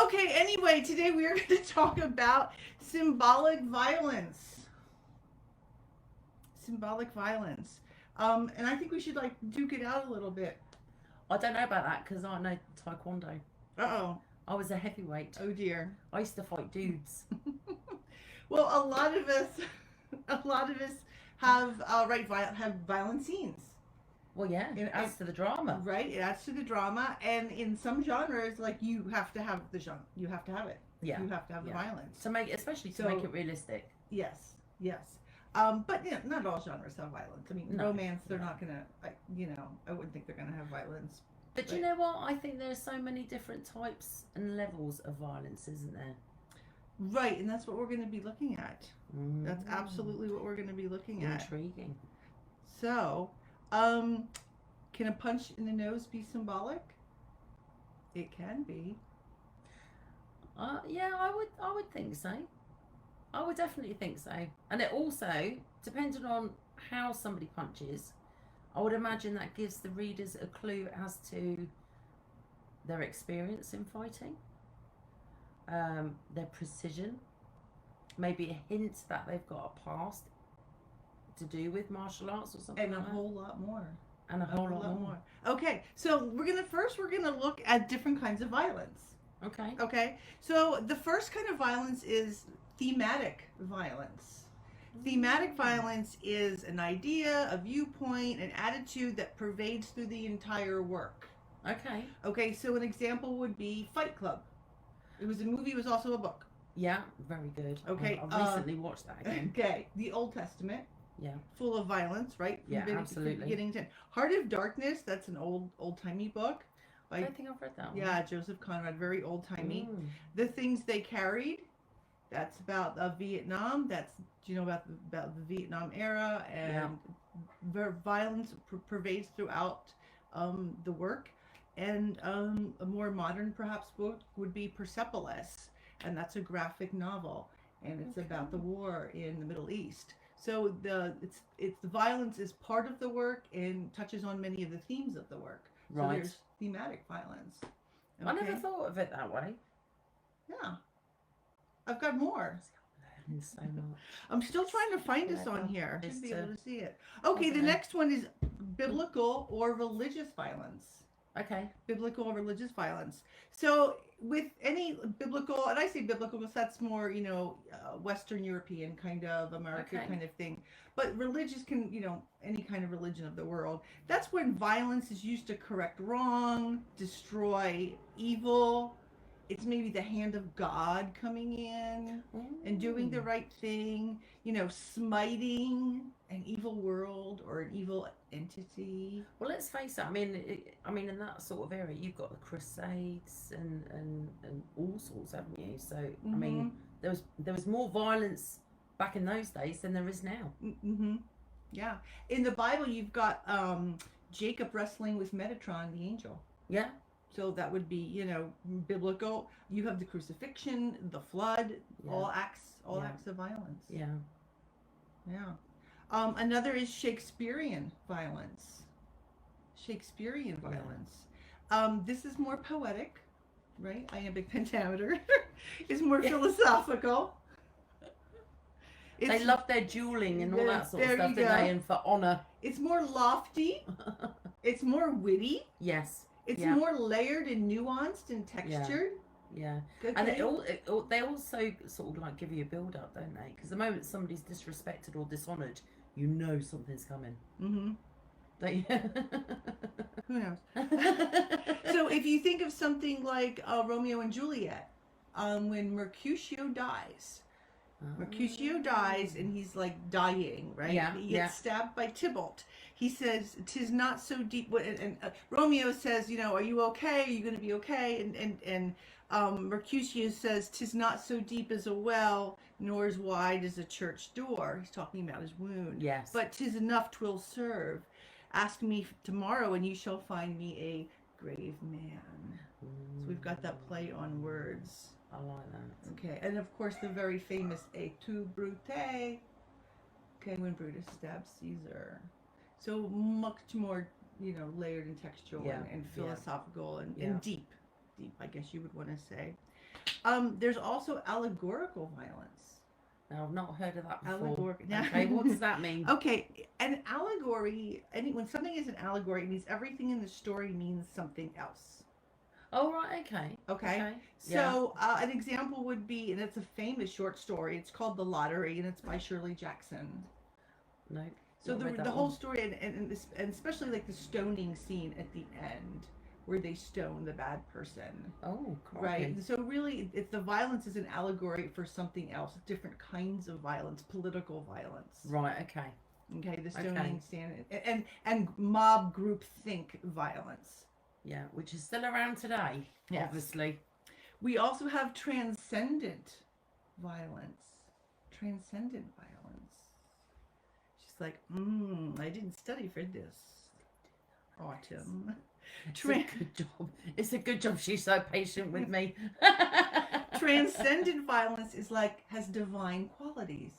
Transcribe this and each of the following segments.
Okay, anyway, today we are going to talk about symbolic violence. Symbolic violence. And I think we should, like, duke it out a little bit. I don't know about that because I know Taekwondo. Uh-oh. I was a heavyweight. Oh, dear. I used to fight dudes. Well, a lot of us have, have violent scenes. Well, yeah, it adds to the drama. Right, it adds to the drama. And in some genres, like, you have to have the genre. You have to have it. Yeah. You have to have the violence. To make, especially to make it realistic. Yes, yes. But not all genres have violence. I mean, romance, they're not going to, I wouldn't think they're going to have violence. But you know what? I think there's so many different types and levels of violence, isn't there? Right, and that's what we're going to be looking at. That's absolutely what we're going to be looking at. Intriguing. So, can a punch in the nose be symbolic? It can be. Yeah, I would think so. I would definitely think so. And it also, depending on how somebody punches, I would imagine that gives the readers a clue as to their experience in fighting, their precision, maybe a hint that they've got a past to do with martial arts or something. And a whole lot more. And a whole lot more. Okay, so we're gonna look at different kinds of violence. Okay. Okay. So the first kind of violence is thematic violence. Thematic violence is an idea, a viewpoint, an attitude that pervades through the entire work. Okay. Okay, so an example would be Fight Club. It was a movie, it was also a book. Yeah, very good. Okay. I recently watched that again. Okay. The Old Testament. Yeah. Full of violence, right? Yeah, absolutely. Beginning to Heart of Darkness, that's an old-timey book. I don't think I've read that one. Yeah, Joseph Conrad, very old-timey. The Things They Carried, that's about Vietnam. Do you know about the Vietnam era? And violence pervades throughout the work. And a more modern, perhaps, book would be Persepolis, and that's a graphic novel, and it's about the war in the Middle East. So the violence is part of the work and touches on many of the themes of the work. So Right. there's thematic violence. Okay? I never thought of it that way. Yeah. I've got more. So much. I'm still trying to find this on here. I should be able to see it. Okay, the next one is biblical or religious violence. Okay. Biblical or religious violence. So with any biblical, and I say biblical because that's more, Western European kind of, American kind of thing. But religious can, any kind of religion of the world. That's when violence is used to correct wrong, destroy evil. It's maybe the hand of God coming in and doing the right thing, smiting an evil world or an evil entity. Well, let's face it. I mean, in that sort of area, you've got the Crusades and all sorts, haven't you? So, I mean, there was more violence back in those days than there is now. Mm-hmm. Yeah. In the Bible, you've got Jacob wrestling with Metatron, the angel. Yeah. So that would be, biblical. You have the crucifixion, the flood, all acts of violence. Yeah. Yeah. Another is Shakespearean violence. Shakespearean violence. This is more poetic, right? Iambic pentameter is more philosophical. They love their dueling and all that sort of stuff, don't they? And for honor. It's more lofty. It's more witty. Yes. It's more layered and nuanced and textured. Yeah. Okay. And they also sort of like give you a build up, don't they? Because the moment somebody's disrespected or dishonoured, you know something's coming. Mm-hmm. Don't you? Who knows? So if you think of something like Romeo and Juliet, when Mercutio dies. Mercutio dies and he's like dying, right? Yeah. He gets stabbed by Tybalt. He says, "'Tis not so deep." And Romeo says, "Are you okay? Are you going to be okay?" And Mercutio says, "'Tis not so deep as a well, nor as wide as a church door." He's talking about his wound. Yes. "But 'tis enough 'twill serve. Ask me tomorrow, and you shall find me a grave man." So we've got that play on words. I like that. Okay, and of course the very famous "Et tu, Brute." Okay, when Brutus stabs Caesar. So much more, layered and textual and philosophical and deep. deep, I guess you would want to say. There's also allegorical violence. Now, I've not heard of that before. Allegorical. Okay, what does that mean? Okay, an allegory, when something is an allegory, it means everything in the story means something else. Oh, right, okay. Okay. So an example would be, and it's a famous short story, it's called The Lottery, and it's by Shirley Jackson. No. So the whole story, and especially like the stoning scene at the end, where they stone the bad person. Oh, right. So really, it's the violence is an allegory for something else, different kinds of violence, political violence. Right. Okay. Okay. The stoning stand and mob group think violence. Yeah, which is still around today. Yes. Obviously. We also have transcendent violence. Transcendent violence. She's like, I didn't study for this. Autumn. It's a good job. It's a good job she's so patient with me. Transcendent violence is like, has divine qualities.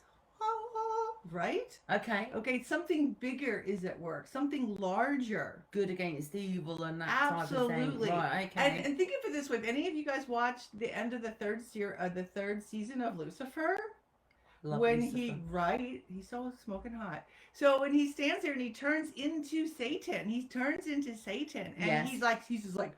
Right? Okay. Okay, something bigger is at work. Something larger. Good against evil and that Absolutely. type of thing. Right, okay. And think of it this way. If any of you guys watched the end of the third season of Lucifer, Love when Lucifer. he's so smoking hot. So when he stands there and he turns into Satan, and he's just like,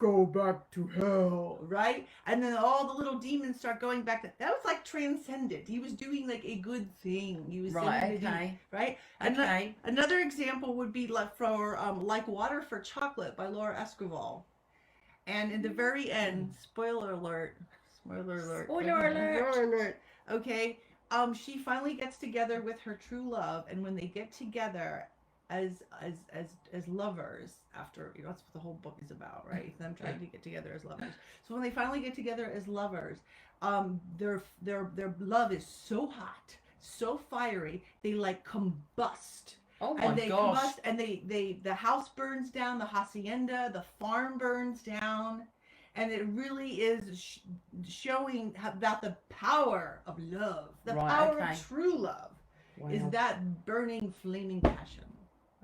go back to hell, right? And then all the little demons start going back to, that was like transcendent. He was doing like a good thing. He was right. Right? Okay. Another example would be like Like Water for Chocolate by Laura Esquivel. And in the very end, spoiler alert. Okay, she finally gets together with her true love, and when they get together as lovers, after, that's what the whole book is about, right? Them trying to get together as lovers. So when they finally get together as lovers, their love is so hot, so fiery, they like combust. Oh my gosh! And they gosh. combust, and the house burns down, the hacienda, the farm burns down. And it really is showing about the power of love. The power of true love is that burning, flaming passion.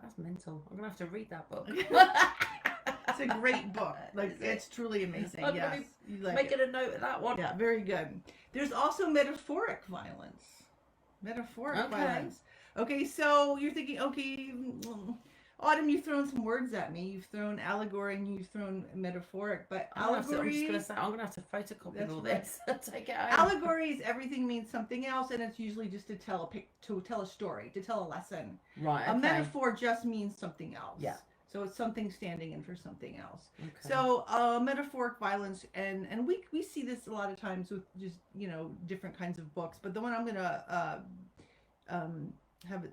That's mental. I'm going to have to read that book. It's a great book. Like, it's truly amazing. I'm yes. making a note of that one. Yeah, very good. There's also metaphoric violence. Metaphoric violence. Okay, so you're thinking, Autumn, you've thrown some words at me. You've thrown allegory and you've thrown metaphoric, but allegory. I'm gonna have to photocopy all this. Take it home. Allegory is everything means something else, and it's usually just to tell a story, to tell a lesson. Right. Okay. A metaphor just means something else. Yeah. So it's something standing in for something else. Okay. So metaphoric violence, and we see this a lot of times with just different kinds of books, but the one I'm gonna have it.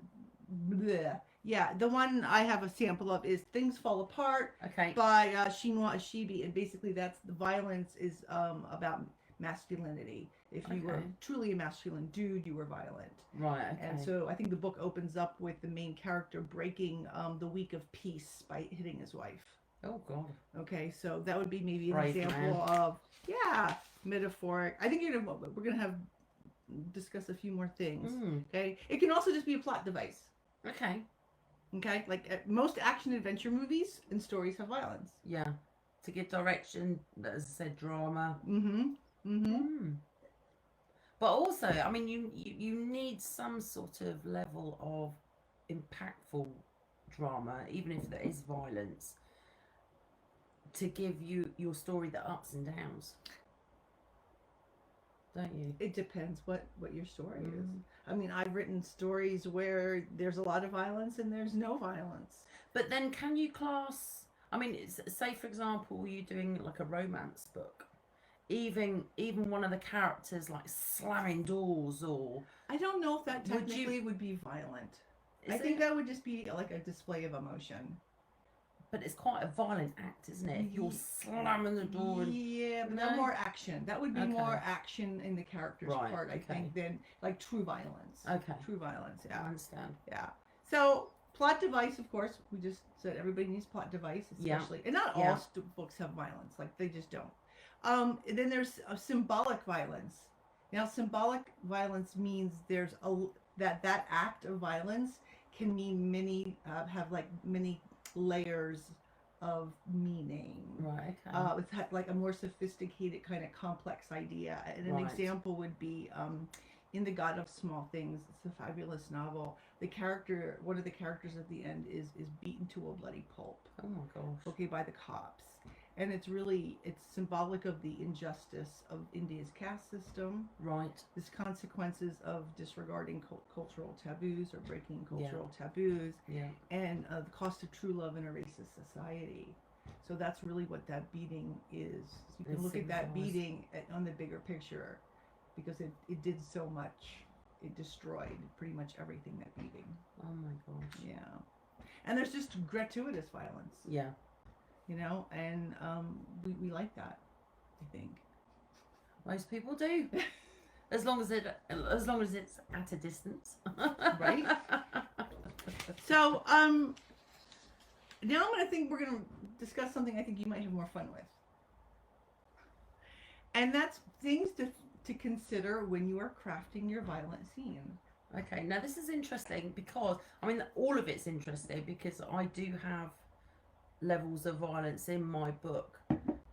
Bleh. Yeah, the one I have a sample of is Things Fall Apart by Chinua Achebe, and basically the violence is about masculinity. If you were truly a masculine dude, you were violent. Right, okay. And so I think the book opens up with the main character breaking the week of peace by hitting his wife. Oh, God. Okay, so that would be maybe an example of, metaphoric. I think we're going to discuss a few more things. Okay, it can also just be a plot device. Okay, like most action adventure movies and stories have violence. Yeah, to give direction, as I said, drama. But also, I mean, you need some sort of level of impactful drama, even if there is violence, to give you your story the ups and downs. Don't you? It depends what your story is. I mean, I've written stories where there's a lot of violence and there's no violence. But then can you class, I mean, say for example, you're doing like a romance book. Even one of the characters like slamming doors, or... I don't know if that technically would be violent. I think that would just be like a display of emotion. But it's quite a violent act, isn't it? If you're slamming the door. Yeah, but more action. That would be more action in the character's part, I think, than like true violence. Okay. True violence, yeah. I understand. Yeah. So, plot device, of course, we just said everybody needs plot device, especially. And not all books have violence. Like, they just don't. And then there's symbolic violence. Now, symbolic violence means there's that act of violence can mean many, have like many layers of meaning. Right. Okay. It's like a more sophisticated kind of complex idea. And an Right. example would be in The God of Small Things. It's a fabulous novel. One of the characters at the end is beaten to a bloody pulp. Oh my gosh. Okay, by the cops. And it's symbolic of the injustice of India's caste system. Right. This consequences of disregarding cultural taboos or breaking cultural taboos. Yeah. And the cost of true love in a racist society. So that's really what that beating is. So you can It look at that signifies. beating on the bigger picture, because it did so much. It destroyed pretty much everything, that beating. Oh my gosh. Yeah. And there's just gratuitous violence. Yeah. You know, and we like that, I think. Most people do. As long as it's at a distance. Right? So, now we're going to discuss something I think you might have more fun with. And that's things to consider when you are crafting your violent scene. Okay, now this is interesting because, all of it's interesting because I do have levels of violence in my book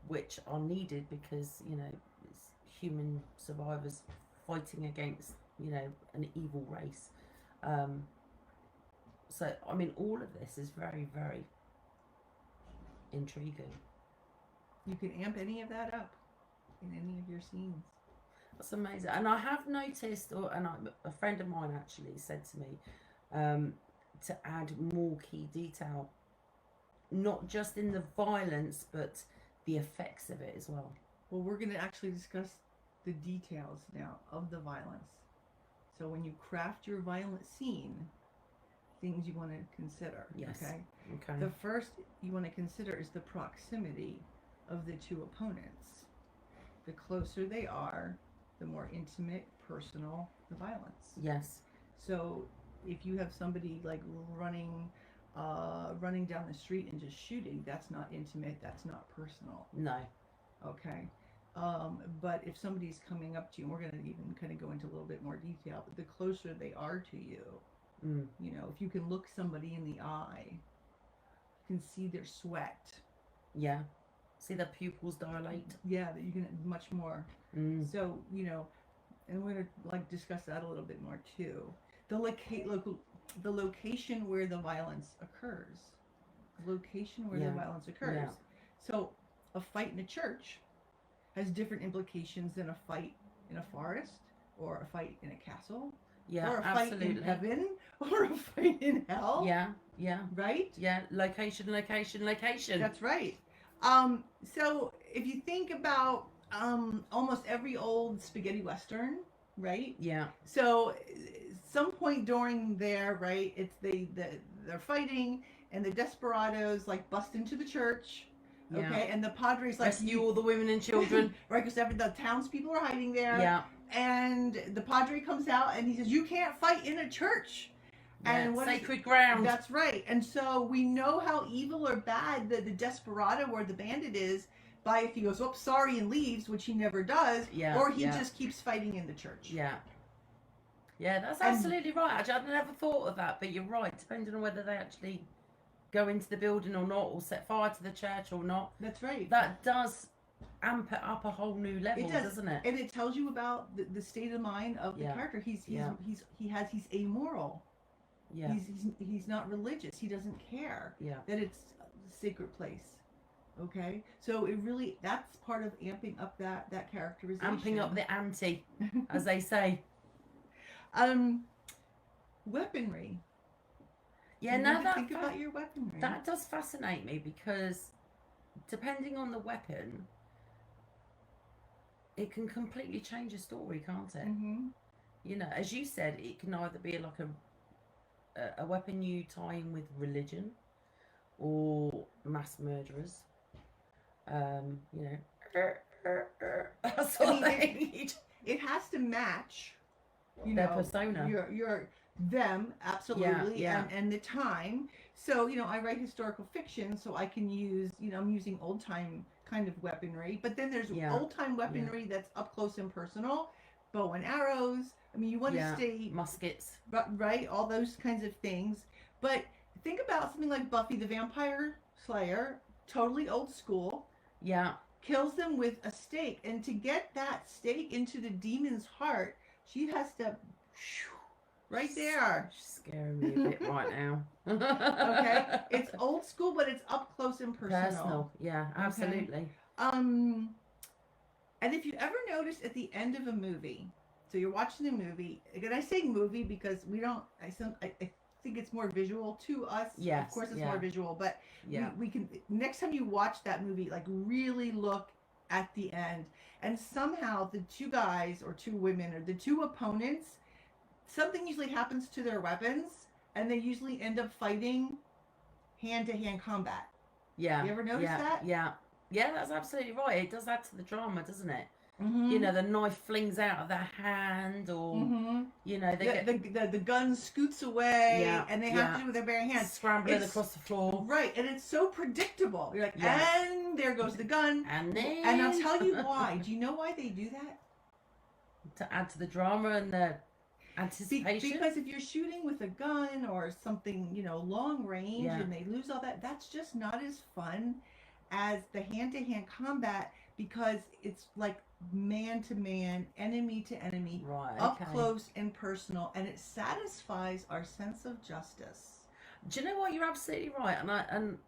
which are needed because, it's human survivors fighting against, an evil race. So, all of this is very, very intriguing. You can amp any of that up in any of your scenes. That's amazing. And I have noticed, a friend of mine actually said to me to add more key detail, not just in the violence, but the effects of it as well. Well, we're going to actually discuss the details now of the violence. So when you craft your violent scene, things you want to consider. Yes. Okay. The first you want to consider is the proximity of the two opponents. The closer they are, the more intimate, personal the violence. Yes. So if you have somebody like running down the street and just shooting, that's not intimate, that's not personal. No. Okay. But if somebody's coming up to you, and we're going to even kind of go into a little bit more detail, but the closer they are to you, if you can look somebody in the eye, you can see their sweat. Yeah. See their pupils dilate. Yeah, that you can much more. So, and we're going to discuss that a little bit more too. The location where the violence occurs. The violence occurs. Yeah. So a fight in a church has different implications than a fight in a forest, or a fight in a castle, Yeah, or a absolutely. fight in heaven, or a fight in hell. Yeah. Right? Yeah, location. That's right. So if you think about almost every old spaghetti western, right? Yeah. So some point during there, right, it's they're fighting, and the desperados bust into the church. Yeah. Okay, and the padres rescue all the women and children. Right, because the townspeople are hiding there. Yeah. And the padre comes out and he says, "You can't fight in a church." And what sacred ground. That's right. And so we know how evil or bad the desperado or the bandit is by if he goes, "Oops, sorry," and leaves, which he never does, or he just keeps fighting in the church. Yeah. Yeah, that's absolutely right. Actually, I'd never thought of that, but you're right. Depending on whether they actually go into the building or not, or set fire to the church or not. That's right. That does amp it up a whole new level, doesn't it? And it tells you about the state of mind of the character. He's amoral. Yeah. He's not religious. He doesn't care that it's a sacred place. Okay, so that's part of amping up that characterization. Amping up the ante, as they say. Weaponry. Yeah, think about your weaponry. That does fascinate me because depending on the weapon, it can completely change a story, can't it? Mm-hmm. As you said, it can either be like a weapon you tie in with religion or mass murderers. That sort of thing. It has to match their persona. Your them, absolutely, Yeah. And the time. So, I write historical fiction, so I can use, I'm using old time kind of weaponry, but then there's old time weaponry that's up close and personal, bow and arrows. You want to stay muskets, right? All those kinds of things. But think about something like Buffy the Vampire Slayer. totally old school. Yeah. Kills them with a stake, and to get that stake into the demon's heart, she has to, right there. She's scaring me a bit right now. Okay, it's old school, but it's up close and personal. Yeah, absolutely. And if you ever notice at the end of a movie, so you're watching a movie, and I say movie because we don't, I think it's more visual to us. Yes, of course it's more visual, but yeah, we can, next time you watch that movie, like really look at the end, and somehow the two guys or two women or the two opponents, something usually happens to their weapons, and they usually end up fighting hand-to-hand combat. Yeah. You ever notice that? Yeah. Yeah, that's absolutely right. It does add to the drama, doesn't it? Mm-hmm. You know, the knife flings out of their hand, or you know, the gun scoots away, and they have to do it with their bare hands, scrambling across the floor. Right, and it's so predictable. You're like, and there goes the gun, and I'll tell you why. Do you know why they do that? To add to the drama and the anticipation. Because if you're shooting with a gun or something, you know, long range, and they lose all that, that's just not as fun as the hand-to-hand combat, because it's like man to man, enemy to enemy, up close and personal, and it satisfies our sense of justice. Do you know what? You're absolutely right. And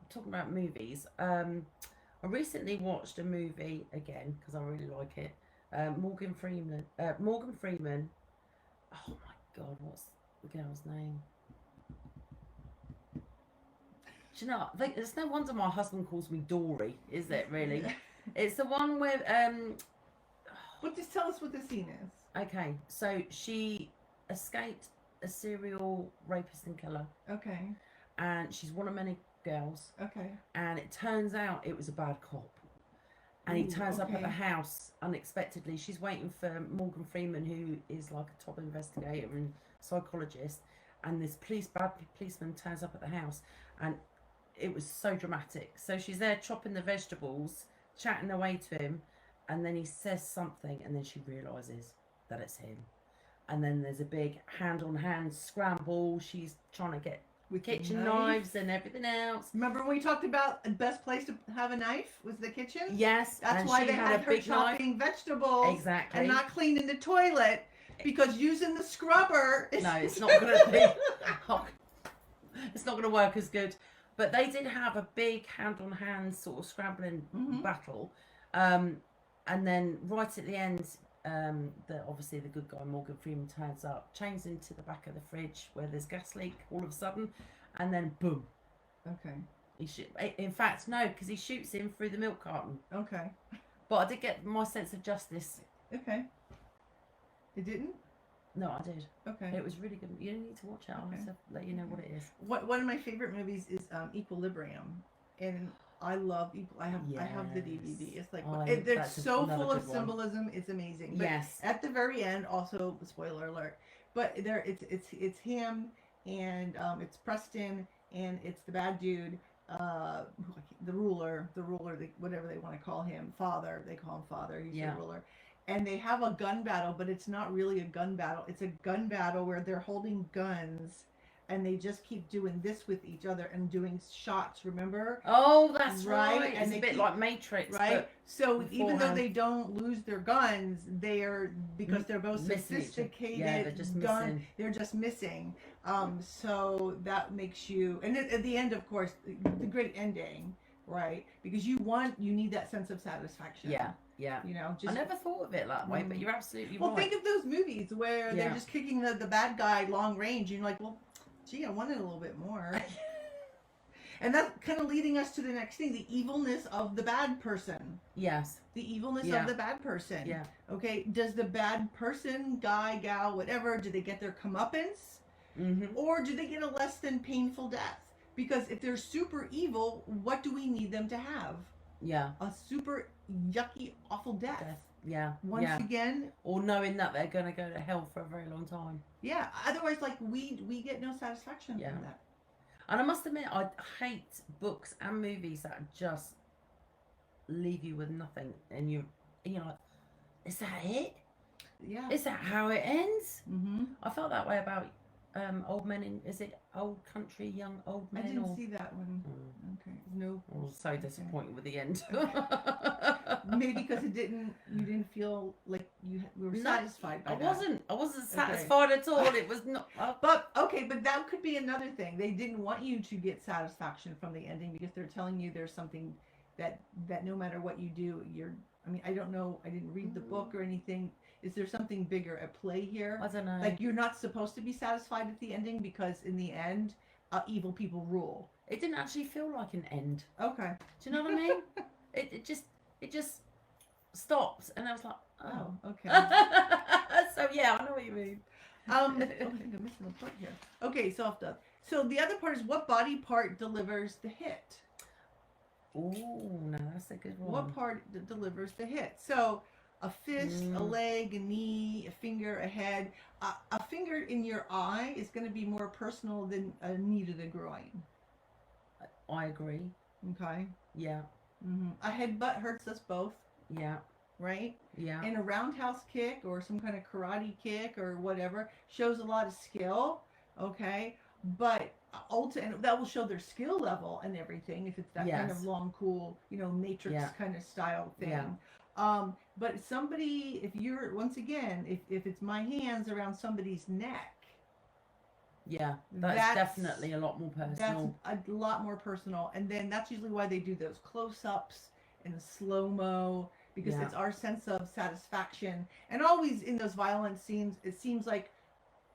talking about movies, I recently watched a movie again because I really like it. Morgan Freeman. Oh my God, what's the girl's name? Do you know? It's no wonder my husband calls me Dory. Is it really? It's the one where just tell us what the scene is. Okay, so she escaped a serial rapist and killer. Okay. And she's one of many girls. Okay. And it turns out it was a bad cop. And he turns up at the house unexpectedly. She's waiting for Morgan Freeman, who is like a top investigator and psychologist. And this bad policeman turns up at the house, and it was so dramatic. So she's there chopping the vegetables, chatting away to him, and then he says something, and then she realises that it's him. And then there's a big hand-on-hand scramble. She's trying to get with kitchen knives and everything else. Remember when we talked about the best place to have a knife was the kitchen? Yes. That's why they had her chopping vegetables. Exactly. And not cleaning the toilet, because using the scrubber no, it's not going to be it's not going to work as good. But they did have a big hand-on-hand sort of scrambling battle. And then right at the end, obviously the good guy Morgan Freeman turns up, chains into the back of the fridge where there's gas leak all of a sudden, and then boom. Okay. In fact, no, because he shoots him through the milk carton. Okay. But I did get my sense of justice. Okay. It didn't? No, I did. Okay. It was really good. You need to watch it. I'll have to let you know what it is. One of my favorite movies is Equilibrium, and I love I have the DVD. It's like they're so full of symbolism. It's amazing. But at the very end, also spoiler alert, but it's him, and it's Preston, and it's the bad dude, the ruler, whatever they want to call him, father. They call him father. He's the ruler. And they have a gun battle, but it's not really a gun battle. It's a gun battle where they're holding guns, and they just keep doing this with each other and doing shots, remember? Oh, that's right. And it's a bit like Matrix. Right? So even though they don't lose their guns, because they're both sophisticated, they're just missing. So that makes you, and at the end, of course, the great ending, right? Because you need that sense of satisfaction. Yeah. You know, I never thought of it that way, but you're absolutely right. Well, think of those movies where they're just kicking the bad guy long range, and you're like, well, gee, I wanted a little bit more. And that's kind of leading us to the next thing, the evilness of the bad person. Yes. The evilness of the bad person. Yeah. Okay, does the bad person, guy, gal, whatever, do they get their comeuppance? Or do they get a less than painful death? Because if they're super evil, what do we need them to have? Yeah. A super yucky, awful death. Yeah. Once again. Or knowing that they're going to go to hell for a very long time. Yeah. Otherwise, like, we get no satisfaction from that. And I must admit, I hate books and movies that just leave you with nothing. And you're like, is that it? Yeah. Is that how it ends? Mm-hmm. I felt that way about Old Men in, is it Old Country, Young Old I Men? didn't or see that one. Okay. No. I was so disappointed with the end. Maybe because you didn't feel like you were No, satisfied by I that. wasn't satisfied at all. It was not. But that could be another thing. They didn't want you to get satisfaction from the ending because they're telling you there's something that no matter what you do, I mean, I don't know. I didn't read the book or anything. Is there something bigger at play here? I don't know. Like you're not supposed to be satisfied at the ending because in the end, evil people rule. It didn't actually feel like an end. Okay. Do you know what I mean? it just stopped, and I was like, oh, okay. So yeah, I know what you mean. I think I'm missing a part here. Okay, soft up. So the other part is what body part delivers the hit? Oh, no, that's a good one. What part delivers the hit? So a fist, a leg, a knee, a finger, a head. A finger in your eye is going to be more personal than a knee to the groin. I agree. Okay. Yeah. Mm-hmm. A headbutt hurts us both. Yeah. Right? Yeah. And a roundhouse kick or some kind of karate kick or whatever shows a lot of skill. Okay. But and that will show their skill level and everything if it's that kind of long, cool, Matrix kind of style thing. Yeah. But somebody, if you're, once again, if it's my hands around somebody's neck. Yeah, that's definitely a lot more personal. That's a lot more personal. And then that's usually why they do those close-ups and the slow-mo, because it's our sense of satisfaction. And always in those violent scenes, it seems like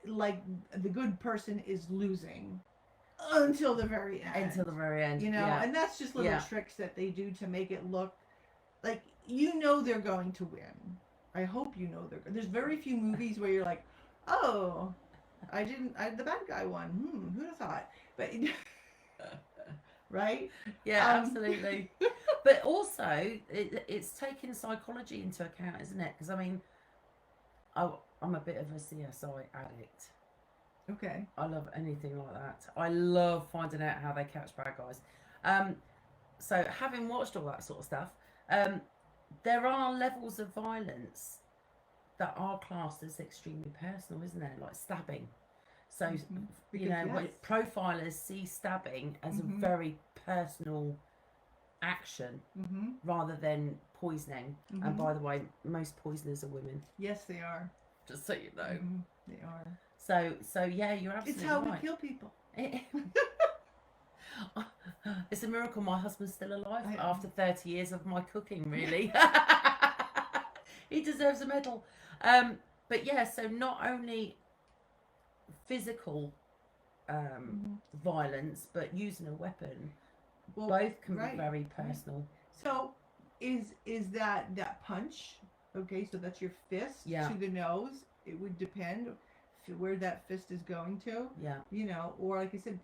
the good person is losing until the very end. Until the very end. And that's just little tricks that they do to make it look like they're going to win. I hope there's very few movies where you're like, oh, the bad guy won. Who'd have thought? But right? Yeah, absolutely. But also, it's taking psychology into account, isn't it? Because I mean, I'm a bit of a CSI addict. Okay. I love anything like that. I love finding out how they catch bad guys. So having watched all that sort of stuff, there are levels of violence that are classed as extremely personal, isn't there? Like stabbing. So, when profilers see stabbing as a very personal action rather than poisoning. And by the way, most poisoners are women. Yes, they are. Just so you know. They are. So yeah, you're absolutely right. It's how we kill people. It's a miracle my husband's still alive after 30 years of my cooking, really. He deserves a medal. But yeah, so not only physical violence, but using a weapon, both can be very personal. So is that punch, okay, so that's your fist to the nose. It would depend where that fist is going to. Yeah. Or like I said,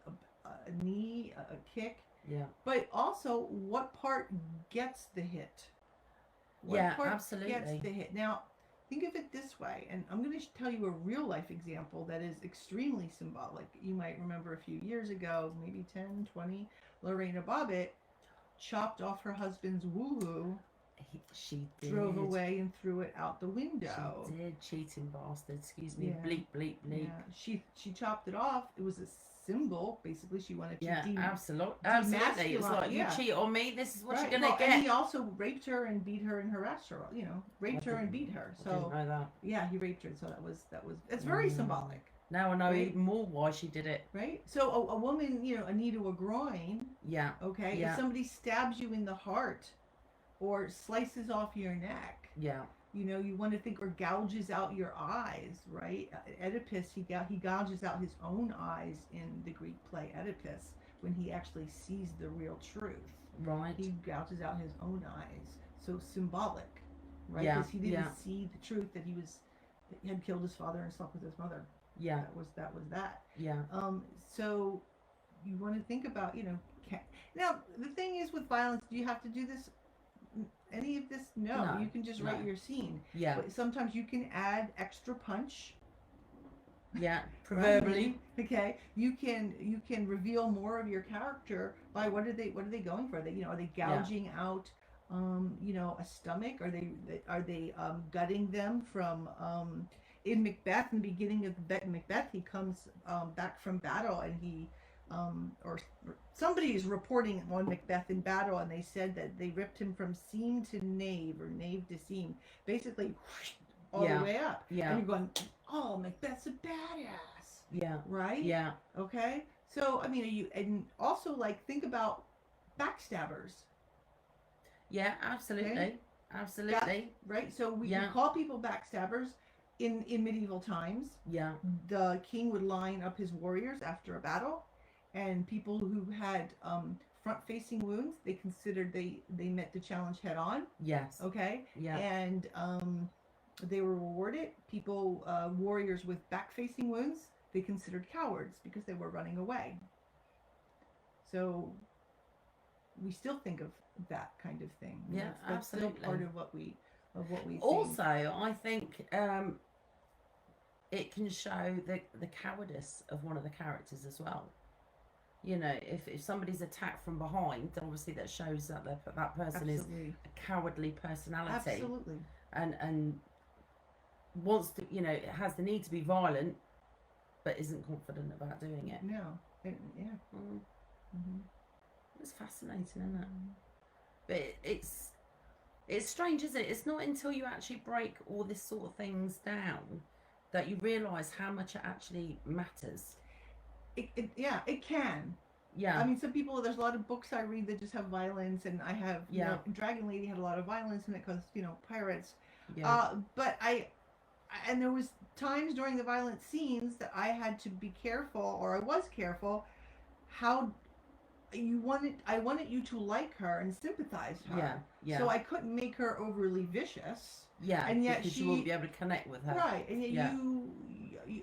a knee, a kick. Yeah. But also, what part gets the hit? What part absolutely gets the hit? Now, think of it this way, and I'm going to tell you a real life example that is extremely symbolic. You might remember a few years ago, maybe 10, 20, Lorena Bobbitt chopped off her husband's woohoo. She did. Drove away and threw it out the window. She did, cheating bastard. Excuse me. Yeah. Bleep, bleep, bleep. Yeah. She chopped it off. It was a symbol. Basically, she wanted to absolutely. It's like, you cheat on me, this is what you're gonna get. And he also raped her and beat her and harassed her. Raped her and beat her. So I didn't know that. Yeah, he raped her. So that was. It's very symbolic. Now I know even more why she did it. Right. So a woman, a knee to a groin. Yeah. Okay. Yeah. If somebody stabs you in the heart, or slices off your neck. Yeah. You want to think, or gouges out your eyes, right? Oedipus, he gouges out his own eyes in the Greek play Oedipus when he actually sees the real truth. Right. He gouges out his own eyes. So symbolic, right? Yeah. Because he didn't see the truth that he had killed his father and slept with his mother. Yeah. That was that. Yeah. So you want to think about, now the thing is with violence, do you have to do this? Any of this? No. You can just write your scene. Yeah. But sometimes you can add extra punch. Yeah. Proverbially. Okay. You can reveal more of your character by what are they going for? Are they gouging out a stomach? Are they gutting them from in Macbeth, in the beginning of Macbeth, he comes back from battle, and he or somebody is reporting on Macbeth in battle, and they said that they ripped him from seam to nave, or nave to seam, basically whoosh, all the way up. Yeah. And you're going, oh, Macbeth's a badass. Yeah. Right? Yeah. Okay. So, I mean, and also, like, think about backstabbers. Yeah, absolutely. Okay? Absolutely. Right? So we call people backstabbers in medieval times. Yeah. The king would line up his warriors after a battle, and people who had front-facing wounds, they considered they met the challenge head on. Yes. Okay? Yeah. And they were rewarded. People, warriors with back-facing wounds, they considered cowards because they were running away. So we still think of that kind of thing. Yeah, that's absolutely. Still part of what we see. Also, I think it can show the cowardice of one of the characters as well. You know, if somebody's attacked from behind, then obviously that shows that that person Absolutely. is a cowardly personality. Absolutely. And wants to, you know, has the need to be violent, but isn't confident about doing it. No. Yeah. Mm-hmm. It's fascinating, isn't it? But it's strange, isn't it? It's not until you actually break all this sort of things down that you realise how much it actually matters. It can. Yeah. I mean, some people, there's a lot of books I read that just have violence, and I have, you know, Dragon Lady had a lot of violence in it because, you know, pirates. Yeah. But and there was times during the violent scenes that I had to be careful, or I was careful, how I wanted you to like her and sympathize her. Yeah. Yeah. So I couldn't make her overly vicious. Yeah. And yet because you won't be able to connect with her. Right. And yet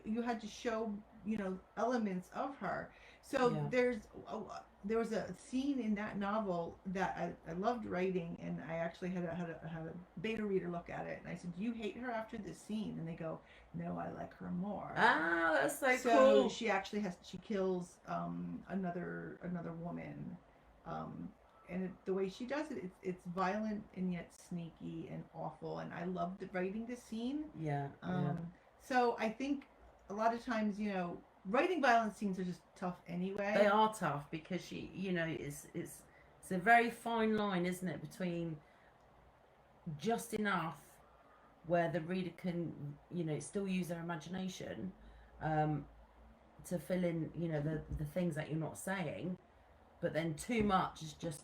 you had to show, you know, elements of her. So there was a scene in that novel that I loved writing, and I actually had a beta reader look at it, and I said, "Do you hate her after this scene?" And they go, "No, I like her more." Ah, that's so So cool. she kills another woman, and the way she does it, it's violent and yet sneaky and awful, and I loved writing the scene. Yeah. So I think a lot of times, you know, writing violent scenes are just tough anyway. They are tough because you know, it's a very fine line, isn't it, between just enough where the reader can, you know, still use their imagination to fill in, you know, the things that you're not saying, but then too much is just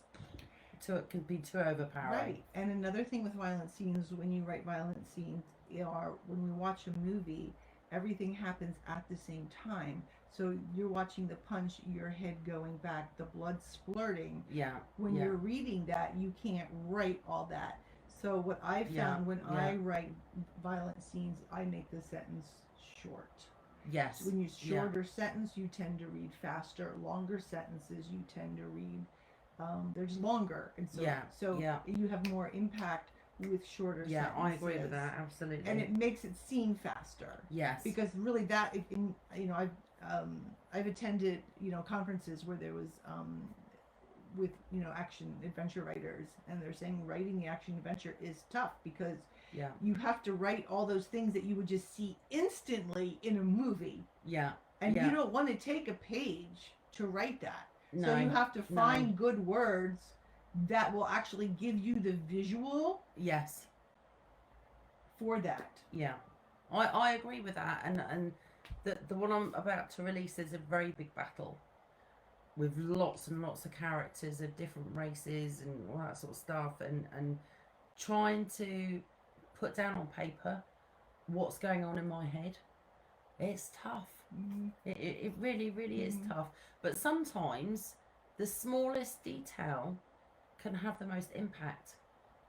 it can be too overpowering. Right. And another thing with violent scenes, when you write violent scenes, when we watch a movie, everything happens at the same time. So you're watching the punch, your head going back, the blood splurting. Yeah. When you're reading that, you can't write all that. So what I found when I write violent scenes, I make the sentence short. Yes. When you shorter sentence, you tend to read faster. Longer sentences, you tend to read, they're just longer. And so you have more impact with shorter sentences. Yeah, I agree with that, absolutely. And it makes it seem faster. Yes. Because really that, you know, I've attended, you know, conferences where there was, with, you know, action adventure writers, and they're saying writing the action adventure is tough because you have to write all those things that you would just see instantly in a movie. Yeah. And you don't want to take a page to write that. No. So you have to find good words that will actually give you the visual. Yes. For that. Yeah. I agree with that, and the one I'm about to release is a very big battle with lots and lots of characters of different races and all that sort of stuff, and trying to put down on paper what's going on in my head. It's tough. Mm-hmm. It really, really is tough. But sometimes the smallest detail can have the most impact,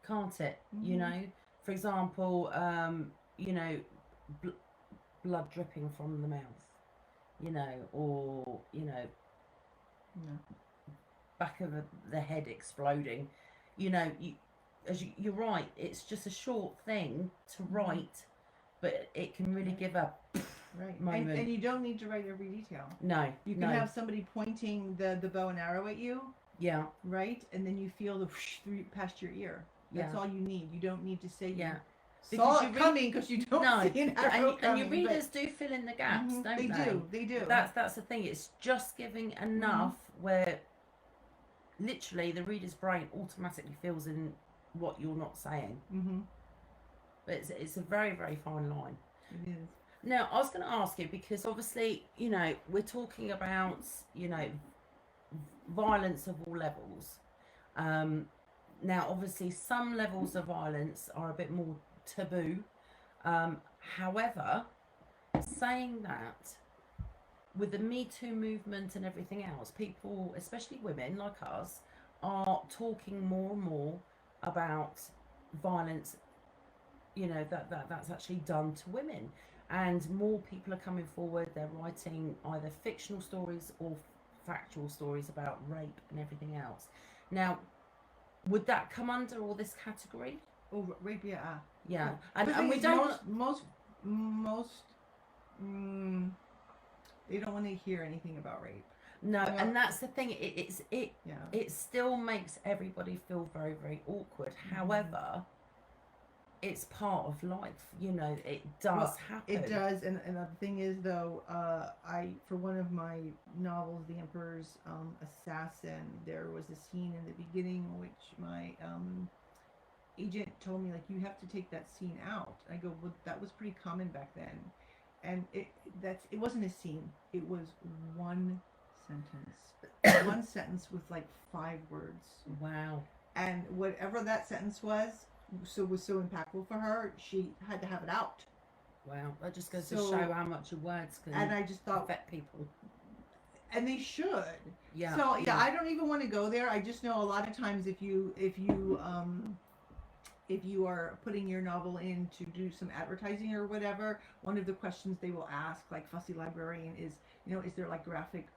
can't it? Mm-hmm. You know, for example, you know, blood dripping from the mouth, you know, or, you know, back of the head exploding. You know, you're right, it's just a short thing to write, but it can really give a moment. And you don't need to write every detail. No. You can have somebody pointing the bow and arrow at you. Yeah. Right? And then you feel the whoosh through past your ear. That's all you need. You don't need to say saw it coming because you don't see an arrow coming. And your readers do fill in the gaps, don't they? They do. That's the thing. It's just giving enough where literally the reader's brain automatically fills in what you're not saying. But it's a very, very fine line. It is. Now, I was going to ask you, because obviously, you know, we're talking about, you know, violence of all levels. Now, obviously, some levels of violence are a bit more taboo. However, saying that, with the Me Too movement and everything else, people, especially women like us, are talking more and more about violence, you know, that's actually done to women. And more people are coming forward. They're writing either fictional stories or factual stories about rape and everything else. Now, would that come under all this category? Oh, rape, yeah. Yeah. And we don't... Most they don't want to hear anything about rape. No, and that's the thing. It still makes everybody feel very, very awkward. However, it's part of life, you know. It does happen. It does, and the thing is, though, for one of my novels, The Emperor's Assassin, there was a scene in the beginning which my agent told me, like, you have to take that scene out. I go, well, that was pretty common back then, and it wasn't a scene. It was one sentence, one sentence with like 5 words. Wow. And whatever that sentence was so impactful for her, she had to have it out. Wow, that just goes to show how much your words can affect people. And they should. Yeah. So I don't even want to go there. I just know a lot of times if you are putting your novel in to do some advertising or whatever, one of the questions they will ask, like Fussy Librarian, is, you know, is there like graphic,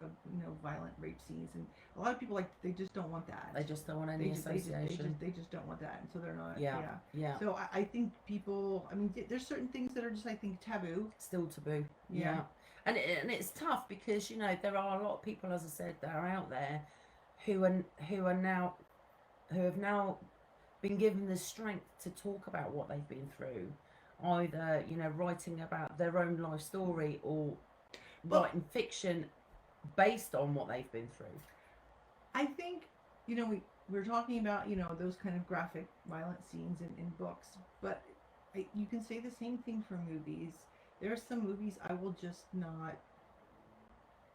violent rape scenes? And a lot of people, like, they just don't want that. They just don't want any association. They just don't want that, and so they're not. Yeah. So I think people, I mean, there's certain things that are just, I think, taboo. Still taboo. Yeah. And it's tough because, you know, there are a lot of people, as I said, that are out there who have now been given the strength to talk about what they've been through, either, you know, writing about their own life story or writing fiction based on what they've been through. I think, you know, we're talking about, you know, those kind of graphic violent scenes in books, but you can say the same thing for movies. There are some movies I will just not.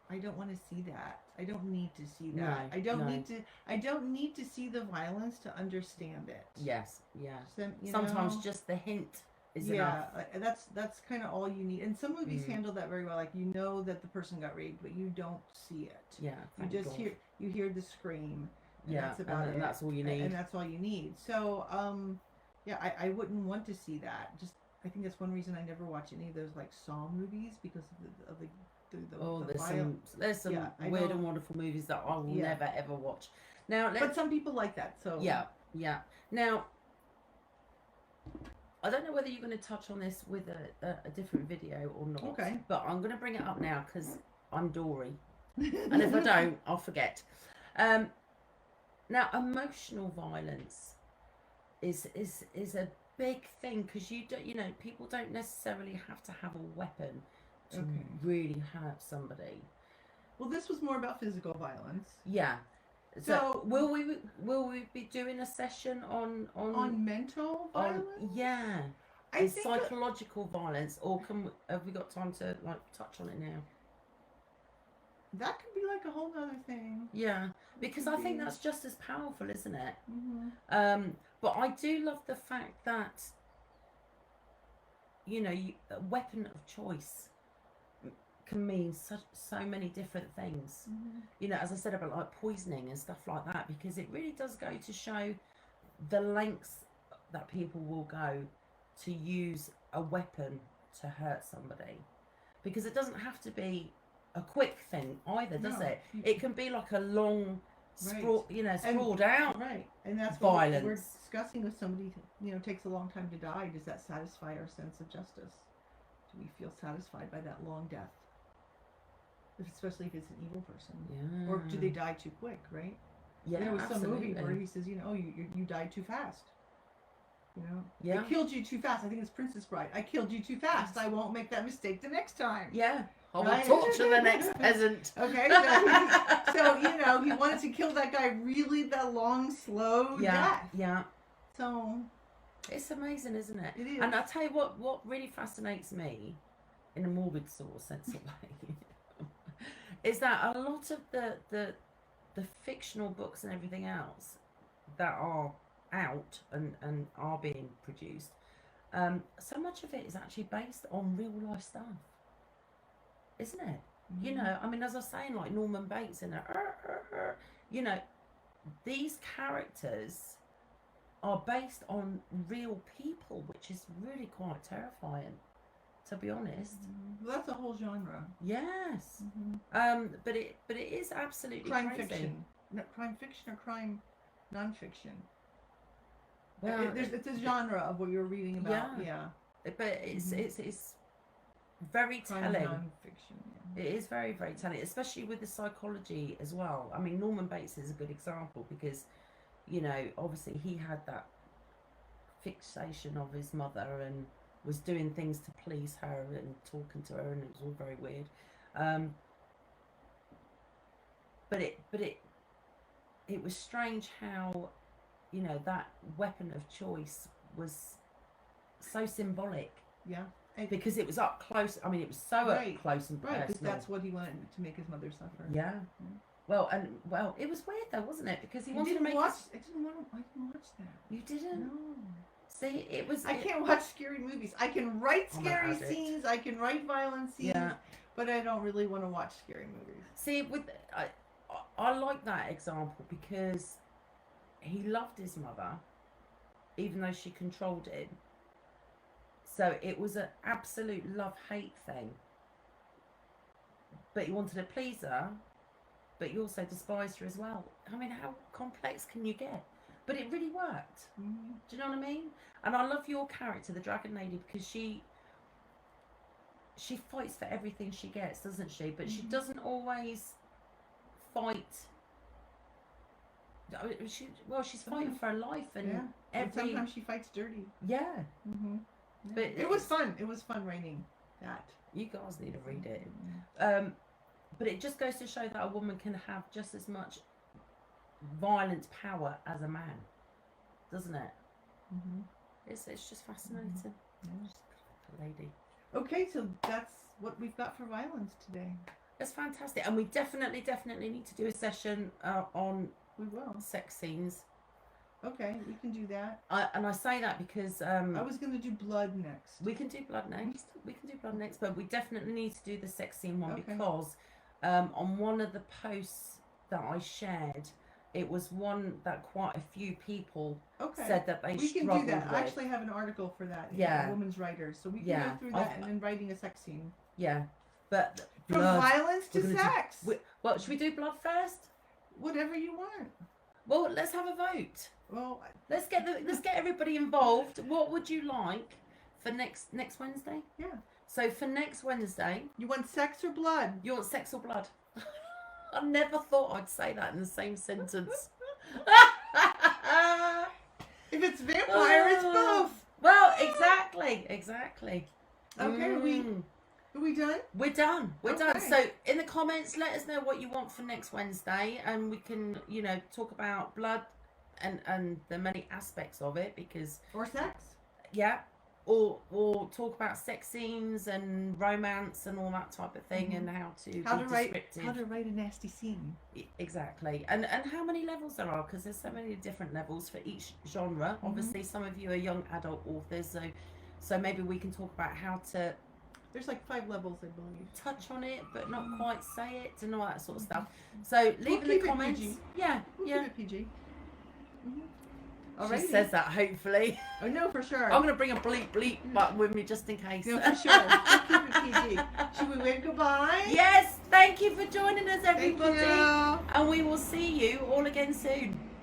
I don't want to see that. I don't need to see that. I don't need to see the violence to understand it. Yes, yeah. Sometimes just the hint is enough. Yeah, that's kind of all you need. And some movies handle that very well. Like, you know that the person got raped, but you don't see it. Yeah. You just hear the scream. And yeah, that's about it. And that's all you need. And that's all you need. So, I wouldn't want to see that. Just, I think that's one reason I never watch any of those, like, Saw movies, because of the there's some weird and wonderful movies that I will never ever watch. Now, but some people like that. So yeah. Now, I don't know whether you're going to touch on this with a different video or not. Okay. But I'm going to bring it up now because I'm Dory, and if I don't, I'll forget. Now, emotional violence is a big thing, because you know, people don't necessarily have to have a weapon to really hurt somebody. Well, this was more about physical violence. Yeah. So will we be doing a session on mental violence? I think psychological violence, or have we got time to, like, touch on it now? That could be like a whole other thing. Yeah, because I think that's just as powerful, isn't it? Mm-hmm. But I do love the fact that, you know, a weapon of choice can mean so many different things. You know, as I said about, like, poisoning and stuff like that, because it really does go to show the lengths that people will go to use a weapon to hurt somebody, because it doesn't have to be a quick thing either, does it? It can be like a long sprawled out, right? And that's violence. What we're discussing with somebody, you know, takes a long time to die. Does that satisfy our sense of justice? Do we feel satisfied by that long death? Especially if it's an evil person. Yeah. Or do they die too quick, right? Yeah, there was absolutely. some movie where he says, you know, you died too fast. You know, Yeah. I killed you too fast. I think it's Princess Bride. I killed you too fast. I won't make that mistake the next time. Yeah. I will Right? torture the next peasant. Okay, so you know, he wanted to kill that guy really that long, slow death. Yeah. So It's amazing, isn't it? it is. And I'll tell you what really fascinates me, in a morbid sort of sense of way, is that a lot of the fictional books and everything else that are out and are being produced, so much of it is actually based on real life stuff, isn't it? Mm-hmm. You know, I mean, as I was saying, like Norman Bates and you know, these characters are based on real people, which is really quite terrifying, to be honest. Well, that's a whole genre. Yes. Mm-hmm. But it is absolutely Crime crazy. fiction. No, crime fiction or crime nonfiction. Well, it's a genre of what you're reading about. Yeah. But it's Mm-hmm. it's very Crime telling. nonfiction. Yeah. It is very, very telling, especially with the psychology as well. I mean, Norman Bates is a good example because, you know, obviously he had that fixation of his mother and was doing things to please her and talking to her, and it was all very weird. But it was strange how, you know, that weapon of choice was so symbolic. Yeah. Because it was up close. I mean, it was so Right. up close and Right, because personal. that's what he wanted to make his mother suffer. Yeah. Well, it was weird though, wasn't it? Because he wanted to make. I didn't watch that. You didn't. No. See, it was. I can't watch scary movies. I can write I'm an scary addict. scenes. I can write violent scenes. Yeah. But I don't really want to watch scary movies. See, I like that example because he loved his mother, even though she controlled him. So it was an absolute love-hate thing. But he wanted to please her, but he also despised her as well. I mean, how complex can you get? But it really worked. Mm-hmm. Do you know what I mean? And I love your character, the Dragon Lady, because she fights for everything she gets, doesn't she? But she doesn't always fight. She's fighting for her life, and And sometimes she fights dirty. yeah. Mm-hmm. But it was fun. It was fun writing that. You guys need to read it. But it just goes to show that a woman can have just as much violent power as a man, doesn't it? Mm-hmm. It's just fascinating. Yeah. Just a lady. Okay, so that's what we've got for violence today. That's fantastic, and we definitely need to do a session on We will. sex scenes. Okay, we can do that. And I say that because I was going to do blood next. we can do blood next. But we definitely need to do the sex scene one Okay. because on one of the posts that I shared, it was one that quite a few people said that they we can struggled do that. with. I actually have an article for that. Yeah. Women's writers. So we can Yeah. go through that and then writing a sex scene. Yeah, but From blood. violence We're to gonna do- sex. Well, should we do blood first? Whatever you want. Well, let's have a vote. Well, Let's get everybody involved. What would you like for next Wednesday? yeah. So for next Wednesday, You want sex or blood? you want sex or blood? I never thought I'd say that in the same sentence. If it's vampire, it's both. Well, exactly. Okay, are we done? We're done. We're done. Okay. So in the comments, let us know what you want for next Wednesday, and we can, talk about blood and the many aspects of it, because Or sex? or talk about sex scenes and romance and all that type of thing, and how to How be to write descriptive. how to write a nasty scene. Exactly, and how many levels there are, because there's so many different levels for each genre. Obviously, some of you are young adult authors, so maybe we can talk about how to There's like 5 levels, I believe. touch on it but not quite say it and all that sort of stuff. So leave in keep the it comments. PG. Yeah. Keep it PG. She Alrighty. says that hopefully. Oh no, for sure. I'm gonna bring a bleep button with me just in case. No, for sure. Keep it PG. Should we wave goodbye? Yes, thank you for joining us, Thank everybody. you. And we will see you all again soon.